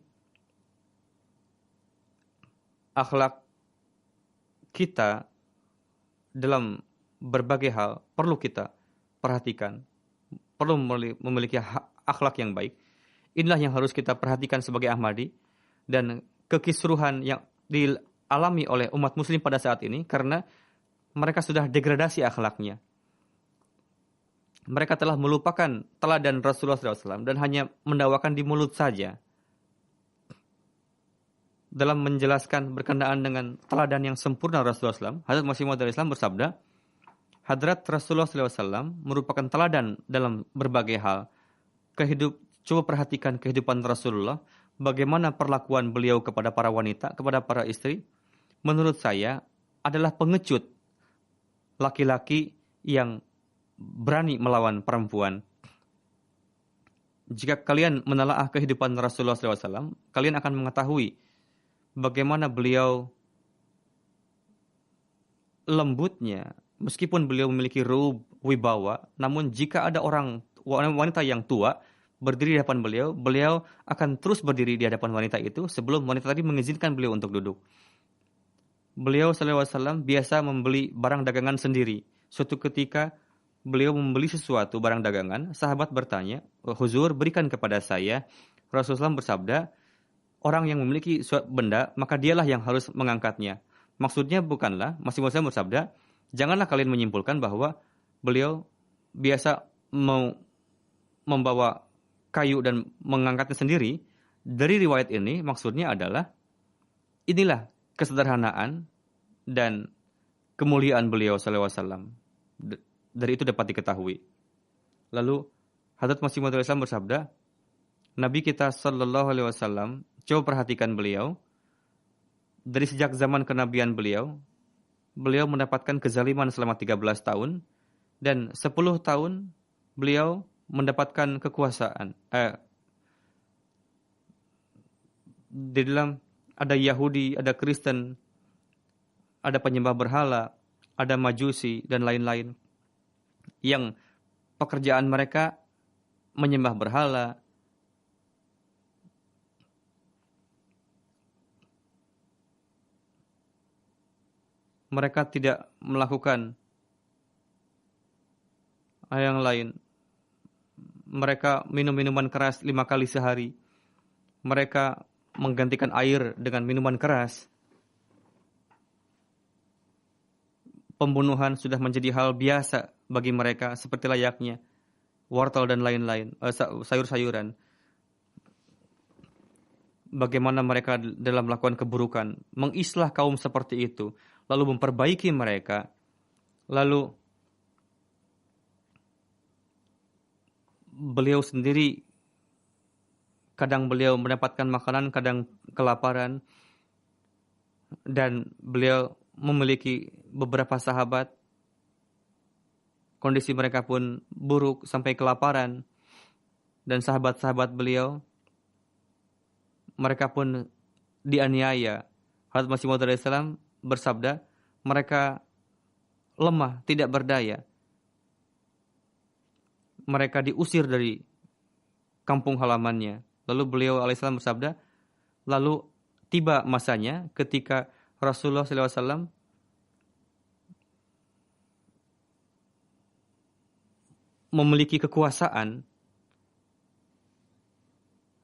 akhlak kita dalam berbagai hal perlu kita perhatikan, perlu memiliki akhlak yang baik. Inilah yang harus kita perhatikan sebagai Ahmadi, dan kekisruhan yang dialami oleh umat muslim pada saat ini karena mereka sudah degradasi akhlaknya. Mereka telah melupakan teladan Rasulullah SAW dan hanya mendakwakan di mulut saja. Dalam menjelaskan berkenaan dengan teladan yang sempurna Rasulullah SAW, Hadrat Masih Maud Islam bersabda, Hadrat Rasulullah SAW merupakan teladan dalam berbagai hal. Coba perhatikan kehidupan Rasulullah, bagaimana perlakuan beliau kepada para wanita, kepada para istri. Menurut saya adalah pengecut laki-laki yang berani melawan perempuan. Jika kalian menelaah kehidupan Rasulullah SAW, kalian akan mengetahui bagaimana beliau lembutnya, meskipun beliau memiliki ruh wibawa, namun jika ada orang wanita yang tua berdiri di hadapan beliau, beliau akan terus berdiri di hadapan wanita itu sebelum wanita tadi mengizinkan beliau untuk duduk. Beliau SAW biasa membeli barang dagangan sendiri. Suatu ketika beliau membeli sesuatu barang dagangan, sahabat bertanya, "Huzur, berikan kepada saya." Rasulullah bersabda, "Orang yang memiliki suatu benda, maka dialah yang harus mengangkatnya." Maksudnya bukanlah, Masih Muhammad bersabda, janganlah kalian menyimpulkan bahwa beliau biasa membawa kayu dan mengangkatnya sendiri. Dari riwayat ini maksudnya adalah inilah kesederhanaan dan kemuliaan beliau sallallahu alaihi wasallam. Dari itu dapat diketahui. Lalu Hadrat Masih Maud bersabda, Nabi kita sallallahu alaihi wasallam, coba perhatikan beliau. Dari sejak zaman kenabian beliau mendapatkan kezaliman selama 13 tahun dan 10 tahun beliau mendapatkan kekuasaan. Di dalam ada Yahudi, ada Kristen, ada penyembah berhala, ada Majusi dan lain-lain yang pekerjaan mereka menyembah berhala. Mereka tidak melakukan hal yang lain. Mereka minum minuman keras 5 kali sehari. Mereka menggantikan air dengan minuman keras. Pembunuhan sudah menjadi hal biasa bagi mereka seperti layaknya wortel dan lain-lain, sayur-sayuran. Bagaimana mereka dalam melakukan keburukan, mengislah kaum seperti itu, lalu memperbaiki mereka, lalu beliau sendiri kadang beliau mendapatkan makanan, kadang kelaparan, dan beliau memiliki beberapa sahabat, kondisi mereka pun buruk sampai kelaparan, dan sahabat-sahabat beliau mereka pun dianiaya. Hadrat Masih Maud SAW bersabda, mereka lemah, tidak berdaya. Mereka diusir dari kampung halamannya. Lalu beliau alaihissalam bersabda, lalu tiba masanya ketika Rasulullah SAW memiliki kekuasaan,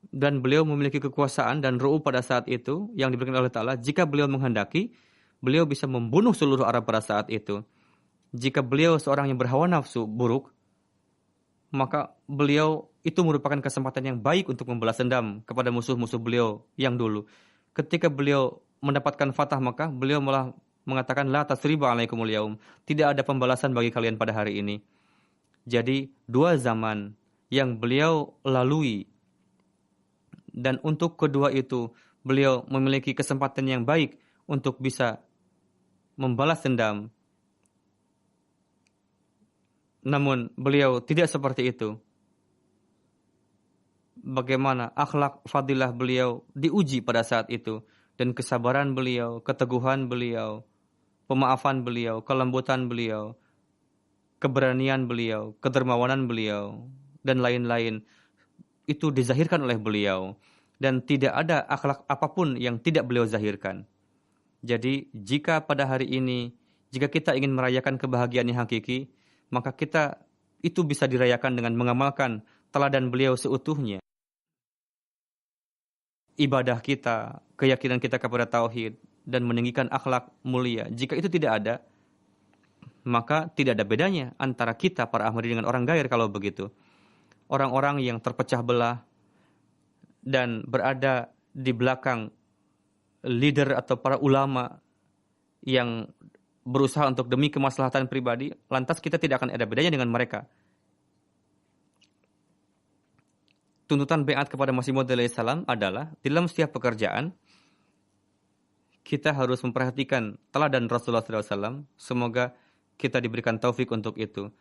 dan beliau memiliki kekuasaan dan ru'ub pada saat itu yang diberikan oleh Ta'ala. Jika beliau menghendaki, beliau bisa membunuh seluruh Arab pada saat itu. Jika beliau seorang yang berhawa nafsu buruk, maka beliau itu merupakan kesempatan yang baik untuk membalas dendam kepada musuh-musuh beliau yang dulu. Ketika beliau mendapatkan Fatah Makkah, beliau malah mengatakan, La tasriba alaikumul yaum. Tidak ada pembalasan bagi kalian pada hari ini. Jadi, 2 zaman yang beliau lalui, dan untuk kedua itu, beliau memiliki kesempatan yang baik untuk bisa membalas dendam. Namun, beliau tidak seperti itu. Bagaimana akhlak fadilah beliau diuji pada saat itu. Dan kesabaran beliau, keteguhan beliau, pemaafan beliau, kelembutan beliau, keberanian beliau, kedermawanan beliau, dan lain-lain. Itu dizahirkan oleh beliau. Dan tidak ada akhlak apapun yang tidak beliau zahirkan. Jadi, jika pada hari ini, jika kita ingin merayakan kebahagiaan yang hakiki, maka kita itu bisa dirayakan dengan mengamalkan teladan beliau seutuhnya. Ibadah kita, keyakinan kita kepada tauhid, dan meninggikan akhlak mulia. Jika itu tidak ada, maka tidak ada bedanya antara kita para Ahmadi dengan orang gair kalau begitu. Orang-orang yang terpecah belah dan berada di belakang leader atau para ulama yang berusaha untuk demi kemaslahatan pribadi, lantas kita tidak akan ada bedanya dengan mereka. Tuntutan baiat kepada Masih Maud alaihissalam adalah dalam setiap pekerjaan kita harus memperhatikan teladan Rasulullah SAW. Semoga kita diberikan taufik untuk itu.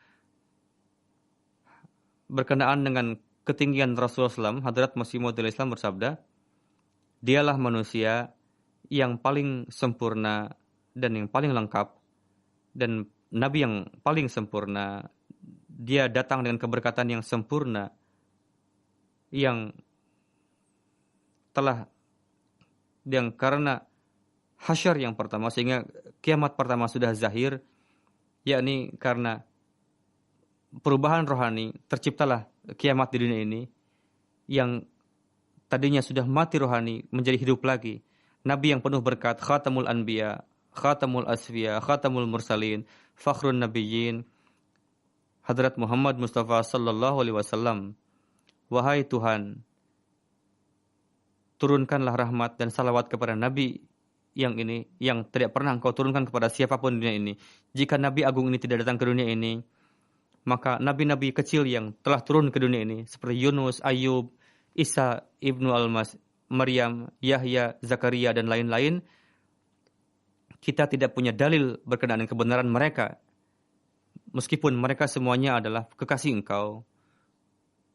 Berkenaan dengan ketinggian Rasulullah SAW, Hadrat Masih Maud Islam bersabda, dialah manusia yang paling sempurna dan yang paling lengkap, dan Nabi yang paling sempurna. Dia datang dengan keberkatan yang sempurna, yang karena hasyar yang pertama, sehingga kiamat pertama sudah zahir, yakni karena perubahan rohani, terciptalah kiamat di dunia ini, yang tadinya sudah mati rohani menjadi hidup lagi. Nabi yang penuh berkat, khatamul anbiya, khatamul asfiya, khatamul mursalin, fakhrun nabiyyin, Hadrat Muhammad Mustafa sallallahu alaihi wasallam. Wahai Tuhan, turunkanlah rahmat dan salawat kepada Nabi yang ini, yang tidak pernah Engkau turunkan kepada siapapun di dunia ini. Jika Nabi agung ini tidak datang ke dunia ini, maka nabi-nabi kecil yang telah turun ke dunia ini, seperti Yunus, Ayub, Isa, Ibnu Almas, Maryam, Yahya, Zakaria, dan lain-lain, kita tidak punya dalil berkenaan dengan kebenaran mereka. Meskipun mereka semuanya adalah kekasih Engkau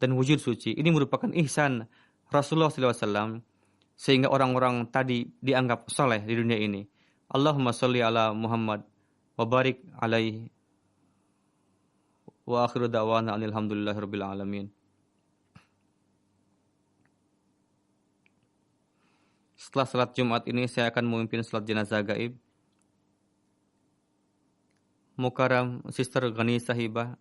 dan wujud suci. Ini merupakan ihsan Rasulullah SAW, sehingga orang-orang tadi dianggap soleh di dunia ini. Allahumma sholli ala Muhammad wa barik alaihi wa akhiru da'wana alhamdulillahi rabbil alamin. Setelah salat Jumat ini saya akan memimpin salat jenazah gaib. Mukarram Sister Ghani Sahibah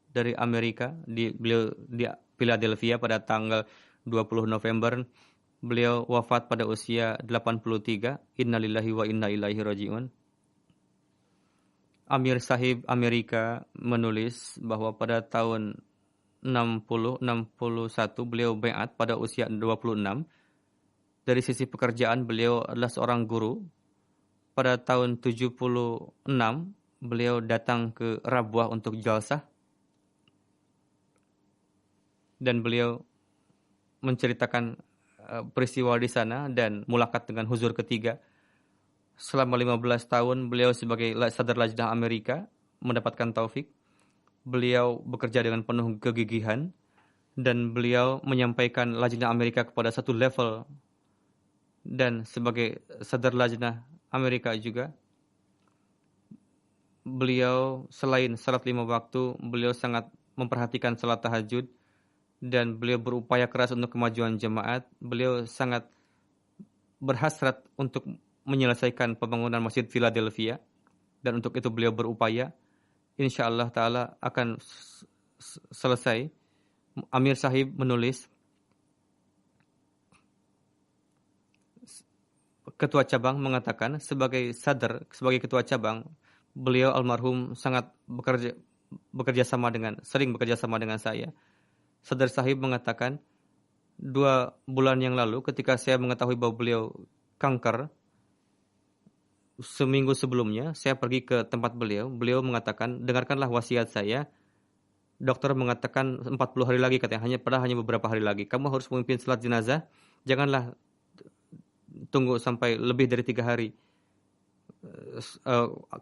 dari Amerika, beliau di Philadelphia pada tanggal 20 November. Beliau wafat pada usia 83. Innalillahi wa inna ilaihi raji'un. Amir Sahib Amerika menulis bahwa pada tahun 61 beliau baiat pada usia 26. Dari sisi pekerjaan beliau adalah seorang guru. Pada tahun 76 beliau datang ke Rabwah untuk jalsah, dan beliau menceritakan peristiwa di sana dan mulakat dengan huzur ketiga. Selama 15 tahun beliau sebagai sadar lajnah Amerika mendapatkan taufik. Beliau bekerja dengan penuh kegigihan dan beliau menyampaikan lajnah Amerika kepada satu level, dan sebagai sadar lajnah Amerika juga beliau selain salat 5 waktu, beliau sangat memperhatikan salat tahajud dan beliau berupaya keras untuk kemajuan jemaat. Beliau sangat berhasrat untuk menyelesaikan pembangunan Masjid Philadelphia, dan untuk itu beliau berupaya. Insyaallah ta'ala akan selesai. Amir Sahib menulis, ketua cabang mengatakan, sebagai ketua cabang, beliau almarhum sangat sering bekerja sama dengan saya. Sadar Sahib mengatakan, 2 bulan yang lalu ketika saya mengetahui bahwa beliau kanker, seminggu sebelumnya saya pergi ke tempat beliau. Beliau mengatakan, dengarkanlah wasiat saya. Dokter mengatakan 40 hari lagi, katanya, hanya beberapa hari lagi kamu harus memimpin salat jenazah. Janganlah tunggu sampai lebih dari 3 hari.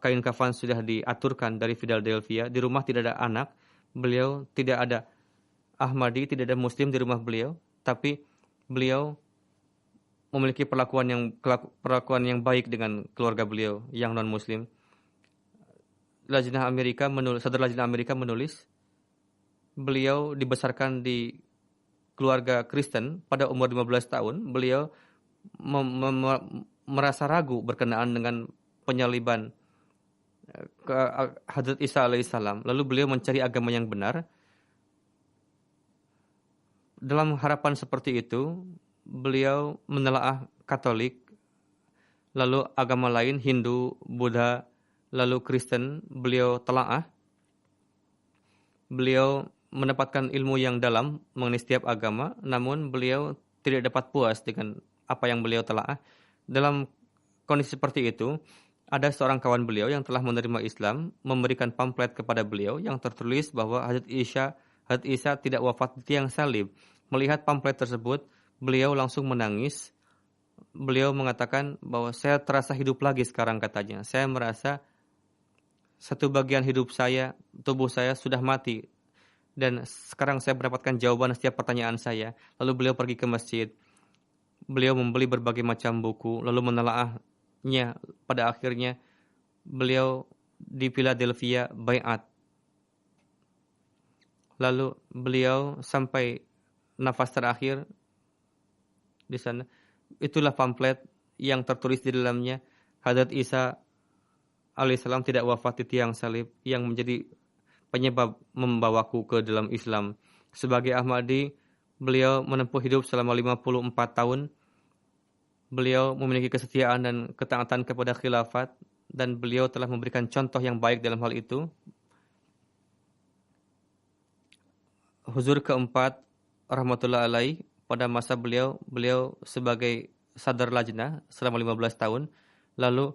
Kain kafan sudah diaturkan dari Philadelphia. Di rumah tidak ada anak beliau, tidak ada Ahmadi, tidak ada Muslim di rumah beliau, tapi beliau memiliki perlakuan yang baik dengan keluarga beliau yang non Muslim. Sadar lajnah Amerika menulis, beliau dibesarkan di keluarga Kristen. Pada umur 15 tahun beliau merasa ragu berkenaan dengan penyaliban Hadrat Isa alaihissalam. Lalu beliau mencari agama yang benar. Dalam harapan seperti itu, beliau menelaah Katolik, lalu agama lain, Hindu, Buddha, lalu Kristen, beliau telaah. Beliau mendapatkan ilmu yang dalam mengenai setiap agama, namun beliau tidak dapat puas dengan apa yang beliau telaah. Dalam kondisi seperti itu, ada seorang kawan beliau yang telah menerima Islam memberikan pamflet kepada beliau yang tertulis bahwa Hadrat Isa tidak wafat di tiang salib. Melihat pamflet tersebut, beliau langsung menangis. Beliau mengatakan bahwa saya terasa hidup lagi sekarang, katanya. Saya merasa satu bagian hidup saya, tubuh saya sudah mati. Dan sekarang saya mendapatkan jawaban setiap pertanyaan saya. Lalu beliau pergi ke masjid. Beliau membeli berbagai macam buku, lalu menelaahnya. Pada akhirnya beliau di Philadelphia baiat. Lalu beliau sampai nafas terakhir di sana. Itulah pamflet yang tertulis di dalamnya, Hadrat Isa alaihissalam tidak wafat di tiang salib, yang menjadi penyebab membawaku ke dalam Islam. Sebagai Ahmadi, beliau menempuh hidup selama 54 tahun. Beliau memiliki kesetiaan dan ketaatan kepada khilafat, dan beliau telah memberikan contoh yang baik dalam hal itu. Huzur keempat, rahmatullah alaih, pada masa beliau sebagai sadar lajnah selama 15 tahun. Lalu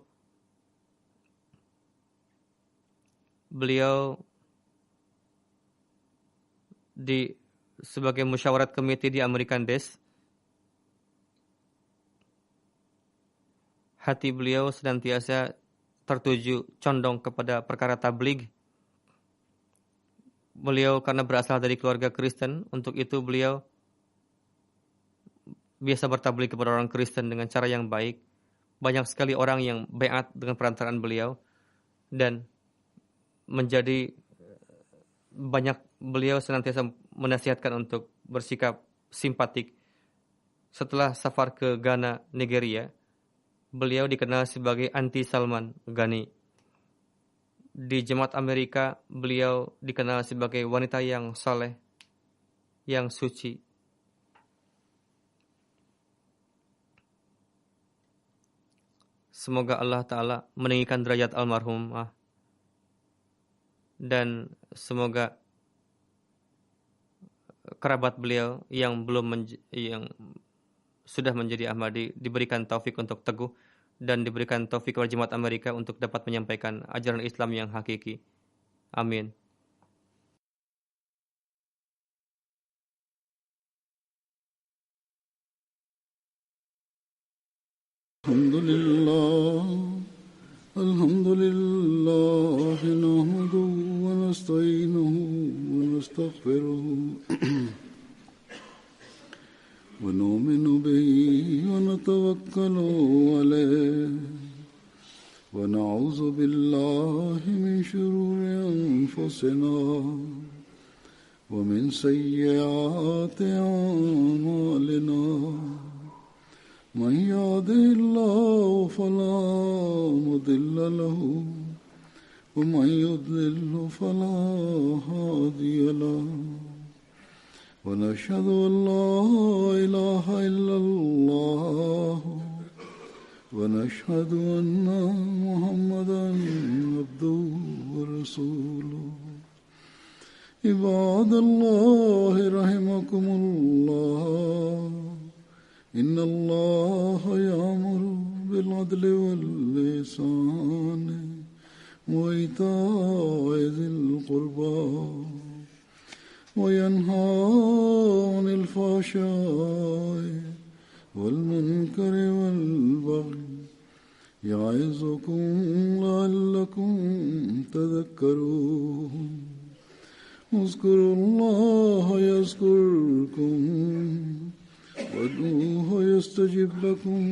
beliau sebagai musyawarat komite di American Desk. Hati beliau senantiasa tertuju condong kepada perkara tabligh. Beliau karena berasal dari keluarga Kristen, untuk itu beliau biasa bertabligh kepada orang Kristen dengan cara yang baik. Banyak sekali orang yang baiat dengan perantaraan beliau, dan menjadi banyak beliau senantiasa menasihatkan untuk bersikap simpatik. Setelah safar ke Ghana, Nigeria, beliau dikenal sebagai anti Salman Ghani. Di Jemaat Amerika, beliau dikenal sebagai wanita yang saleh, yang suci. Semoga Allah Ta'ala meninggikan derajat almarhumah, dan semoga kerabat beliau yang yang sudah menjadi Ahmadi diberikan taufik untuk teguh, dan diberikan taufik kepada Jemaat Amerika untuk dapat menyampaikan ajaran Islam yang hakiki. Amin. Alhamdulillah, nahmaduhu wa nasta'inuhu wa nastaghfiruhu. ونؤمن به ونتوكل عليه ونعوذ بالله من شرور أنفسنا ومن سيئات أعمالنا من يهده الله فلا مضل له ومن يضلل فلا هادي له ونشهد أن لا إله إلا الله ونشهد أن محمدا عبده ورسوله عباد الله رحمكم الله إن الله يأمر بالعدل والإحسان وإيتاء ذي القربى وينهى عن الفحشاء والمنكر والبغي يعظكم لعلكم تذكرون اذكروا الله يذكركم وادعوه يستجب لكم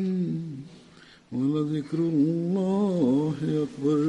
ولذكر الله أكبر.